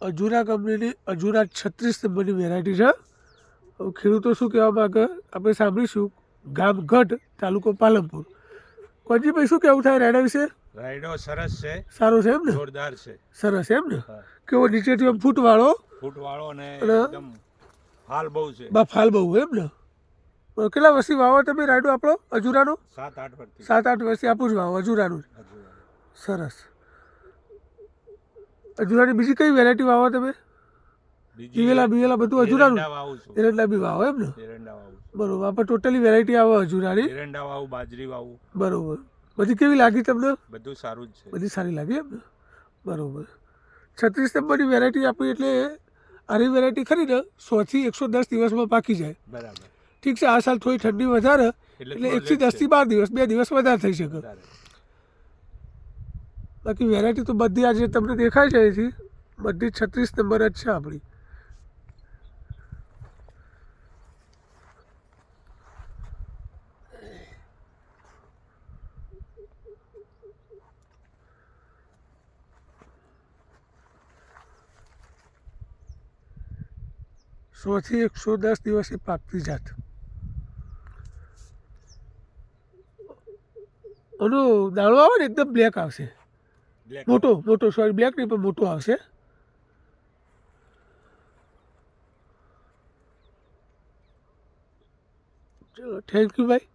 અજુરા કંપનીની અજુરા 36 નંબરની વેરાયટી છે. હવે ખેડૂતો શું કહેવા માગે આપણે સાંભળીશું. ગામ ગઢ, તાલુકો પાલનપુર. કોંજીભાઈ શું કહેવું થાય રાયડા વિશે? રાયડો સરસ છે, સારો છે એમ ને? જોરદાર છે. સરસ એમ ને? હા. કેવો નીચેથી આમ ફૂટવાળો ફૂટવાળો ને અને એકદમ હાલ બહુ છે. ફાલ બહુ એમ ને? કેટલા વર્ષથી વાવો તમે રાયડો આપણો અજુરાનો? 7-8 વર્ષથી. 7-8 વર્ષથી આપણું જ વાવો અજુરાનું જ. અજુરા. સરસ. અજુરાની બીજી કઈ વેરાયટી વાવો તમે? દિવેલા બિવેલા બધું અજુરાનું? એરંડા વાવું છું. એરંડા બી વાવો એમ ને? એરંડા વાવું છું. બરોબર. આપણે ટોટલી વેરાયટી આવે અજુરાની. એરંડા વાવું, બાજરી વાવું. બરોબર. બધી કેવી લાગી તમને? બધું સારું જ છે. બધી સારી લાગી એમ ને? બરોબર. 36 નંબરની વેરાયટી આપી એટલે આરી વેરાયટી ખરી ને 100 થી 110 દિવસમાં પાકી જાય. બરાબર. ઠીક છે. આ સાલ થોડી ઠંડી વધારે એટલે 1 થી 10 થી 12 દિવસ, 2 દિવસ વધારે થઈ શકે. બાકી વેરાયટી તો બધી આજે તમને દેખાય છે અહીંથી બધી 36 નંબર જ છે આપણી. સો થી 110 દિવસે પાકતી જાત. એનો દાણો આવે ને એકદમ બ્લેક આવશે. મોટો સોરી બ્લેક નહીં પણ મોટો આવશે. ચલો થેન્ક યુ ભાઈ.